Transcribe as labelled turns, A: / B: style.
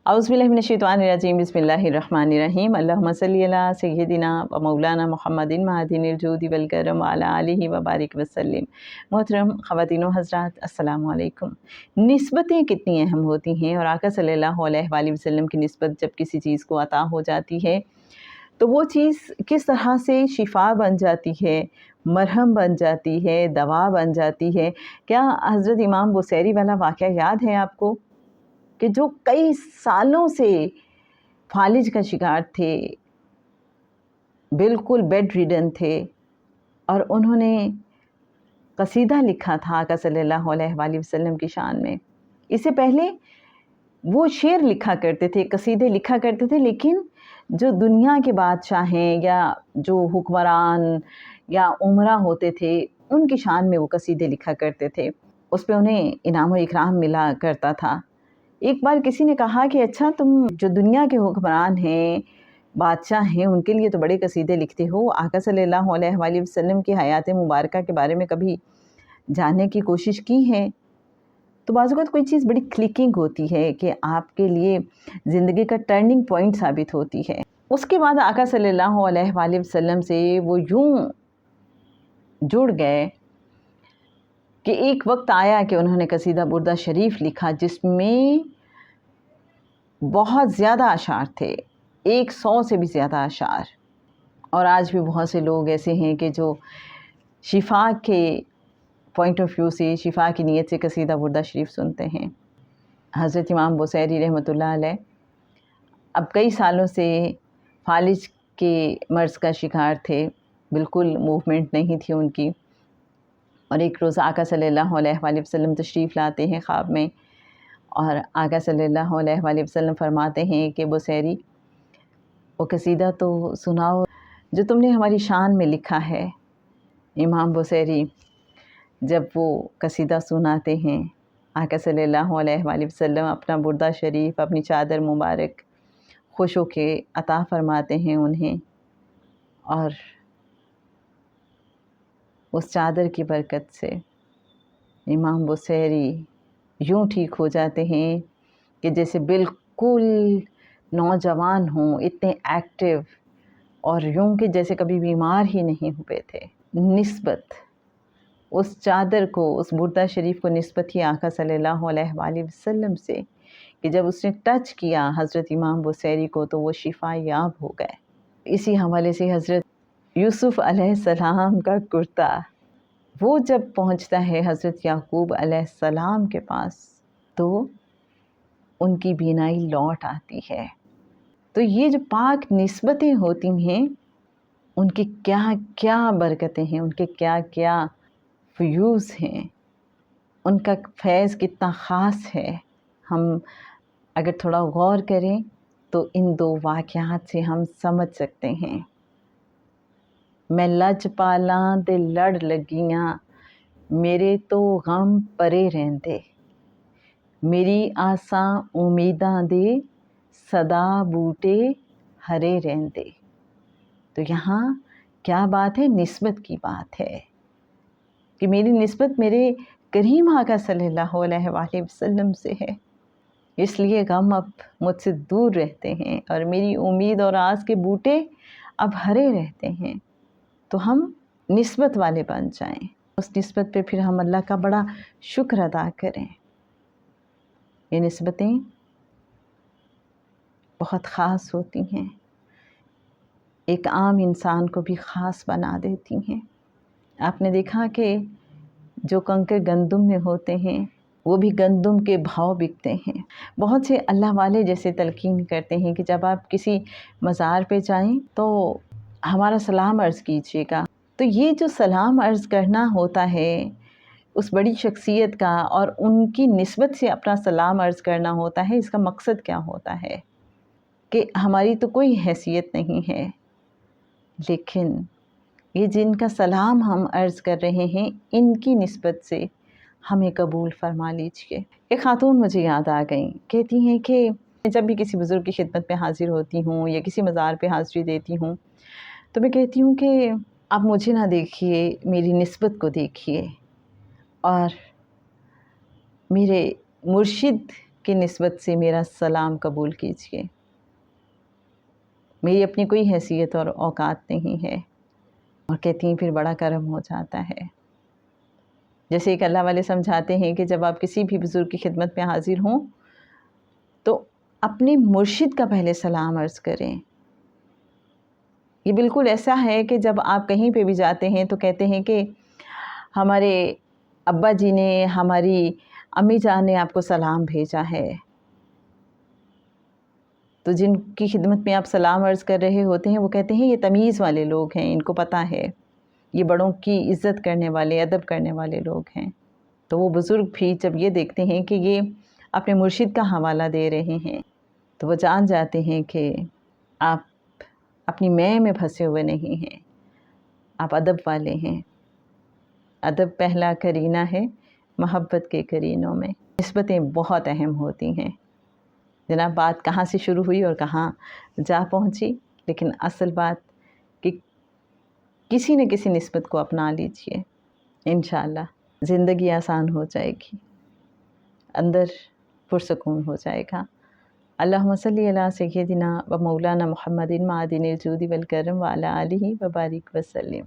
A: औज़ुबिल्लाहिमिनश्शैतानिर्रजीम बिस्मिल्लाहिर्रहमानिर्रहीम अल्लाहुम्मा सल्लि अला सय्यदिना व मौलाना मुहम्मदिन मअदिनिल जूदि वल करम व अला आलिहि व बारिक वसल्लम। मोहतरम ख़वातीन व हज़रात, अस्सलामु अलैकुम। निस्बतें कितनी अहम होती हैं, और आका सल्लल्लाहु अलैहि वसल्लम की निस्बत जब किसी चीज़ को अता हो जाती है तो वो चीज़ किस तरह से शिफा बन जाती है, मरहम बन जाती है, दवा बन जाती है। क्या हज़रत इमाम बुसैरी वाला वाक़या याद है आपको, कि जो कई सालों से फालिज का शिकार थे, बिल्कुल बेड रिडन थे, और उन्होंने कसीदा लिखा था आका सल्लल्लाहु अलैहि वसल्लम की शान में। इससे पहले वो शेर लिखा करते थे, कसीदे लिखा करते थे, लेकिन जो दुनिया के बादशाहें या जो हुक्मरान या उमरा होते थे उनकी शान में वो कसीदे लिखा करते थे। उस पे उन्हें इनाम व इकराम मिला करता था। एक बार किसी ने कहा कि अच्छा, तुम जो दुनिया के हुक्मरान हैं, बादशाह हैं, उनके लिए तो बड़े कसीदे लिखते हो, आका सल्लल्लाहु अलैहि वसल्लम की हयात मुबारका के बारे में कभी जानने की कोशिश की है? तो बाज़ वक़्त कोई चीज़ बड़ी क्लिकिंग होती है कि आपके लिए ज़िंदगी का टर्निंग पॉइंट साबित होती है। उसके बाद आका सल्लल्लाहु अलैहि वसल्लम से वो यूँ जुड़ गए कि एक वक्त आया कि उन्होंने कसीदा बुर्दा शरीफ लिखा, जिसमें बहुत ज़्यादा अशार थे, 100 से भी ज़्यादा अशार। और आज भी बहुत से लोग ऐसे हैं कि जो शिफा के पॉइंट ऑफ व्यू से, शिफा की नीयत से कसीदा बुर्दा शरीफ सुनते हैं। हज़रत इमाम बुसैरी रहमतुल्लाह अलैह अब कई सालों से फालिज के मर्ज़ का शिकार थे, बिल्कुल मूवमेंट नहीं थी उनकी। और एक रोज़ आका सल्लल्लाहु अलैहि वसल्लम तशरीफ़ लाते हैं ख्वाब में, और आका सल्लल्लाहु अलैहि वसल्लम फरमाते हैं कि बुसैरी, वो कसीदा तो सुनाओ जो तुमने हमारी शान में लिखा है। इमाम बुसैरी जब वो कसीदा सुनाते हैं, आका सल्लल्लाहु अलैहि वसल्लम अपना बुर्दा शरीफ, अपनी चादर मुबारक खुश होके अता फरमाते हैं उन्हें, और उस चादर की बरकत से इमाम बुसैरी यूँ ठीक हो जाते हैं कि जैसे बिल्कुल नौजवान हों, इतने एक्टिव, और यूँ कि जैसे कभी बीमार ही नहीं हुए थे। निस्बत उस चादर को, उस बुर्दा शरीफ को निस्बत ही आका सल्लल्लाहु अलैहि वसल्लम से, कि जब उसने टच किया हज़रत इमाम बुसैरी को तो वो शिफा याब हो गए। इसी हवाले से हज़रत यूसुफ़ अलैहिस्सलाम का कुर्ता वो जब पहुंचता है हज़रत याकूब अलैहिस्सलाम के पास, तो उनकी बीनाई लौट आती है। तो ये जो पाक निस्बतें होती हैं, उनकी क्या क्या बरकतें हैं, उनके क्या क्या फ्यूज़ हैं, उनका फैज़ कितना ख़ास है। हम अगर थोड़ा गौर करें तो इन दो वाक़यात से हम समझ सकते हैं। मैं लज पालां ते लड़ लगियां, मेरे तो गम परे रहंदे, मेरी आसां उम्मीदां दे सदा बूटे हरे रहंदे। तो यहाँ क्या बात है? निस्बत की बात है कि मेरी निस्बत मेरे करीम आका सल्लल्लाहु अलैहि वसल्लम से है, इसलिए गम अब मुझसे दूर रहते हैं, और मेरी उम्मीद और आस के बूटे अब हरे रहते हैं। तो हम निस्बत वाले बन जाएं, उस निस्बत पे फिर हम अल्लाह का बड़ा शुक्र अदा करें। ये निस्बतें बहुत ख़ास होती हैं, एक आम इंसान को भी ख़ास बना देती हैं। आपने देखा कि जो कंकर गंदम में होते हैं, वो भी गंदम के भाव बिकते हैं। बहुत से अल्लाह वाले जैसे तलकीन करते हैं कि जब आप किसी मज़ार पे जाएं तो हमारा सलाम अर्ज़ कीजिएगा। तो ये जो सलाम अर्ज़ करना होता है उस बड़ी शख्सियत का, और उनकी निस्बत से अपना सलाम अर्ज़ करना होता है, इसका मकसद क्या होता है कि हमारी तो कोई हैसियत नहीं है, लेकिन ये जिनका सलाम हम अर्ज़ कर रहे हैं, इनकी निस्बत से हमें कबूल फरमा लीजिए। एक ख़ातून मुझे याद आ गई, कहती हैं कि जब भी किसी बुज़ुर्ग की खिदमत में हाज़िर होती हूँ या किसी मज़ार पे हाज़िरी देती हूँ, तो मैं कहती हूँ कि आप मुझे ना देखिए, मेरी निस्बत को देखिए, और मेरे मुर्शिद کی نسبت سے میرا سلام قبول کیجیے، میری اپنی کوئی حیثیت اور اوقات نہیں ہے۔ اور کہتی ہیں پھر بڑا کرم ہو جاتا ہے۔ جیسے ایک اللہ والے سمجھاتے ہیں کہ جب آپ کسی بھی بزرگ کی خدمت میں حاضر ہوں تو اپنے مرشد کا پہلے سلام عرض کریں۔ یہ بالکل ایسا ہے کہ جب آپ کہیں پہ بھی جاتے ہیں تو کہتے ہیں کہ ہمارے ابا جی نے، ہماری امی جان نے آپ کو سلام بھیجا ہے۔ تو جن کی خدمت میں آپ سلام عرض کر رہے ہوتے ہیں وہ کہتے ہیں یہ تمیز والے لوگ ہیں، ان کو پتہ ہے، یہ بڑوں کی عزت کرنے والے، ادب کرنے والے لوگ ہیں۔ تو وہ بزرگ بھی جب یہ دیکھتے ہیں کہ یہ اپنے مرشد کا حوالہ دے رہے ہیں تو وہ جان جاتے ہیں کہ آپ اپنی میں پھنسے ہوئے نہیں ہیں، آپ ادب والے ہیں۔ ادب پہلا کرینہ ہے محبت کے کرینوں میں۔ نسبتیں بہت اہم ہوتی ہیں۔ جناب بات کہاں سے شروع ہوئی اور کہاں جا پہنچی، لیکن اصل بات کہ کسی نہ کسی نسبت کو اپنا لیجئے، انشاءاللہ زندگی آسان ہو جائے گی، اندر پرسکون ہو جائے گا۔ اللہم صلی علی سیدنا و مولانا محمد معدن الجود والکرم وعلی آلہ وبارک وسلم۔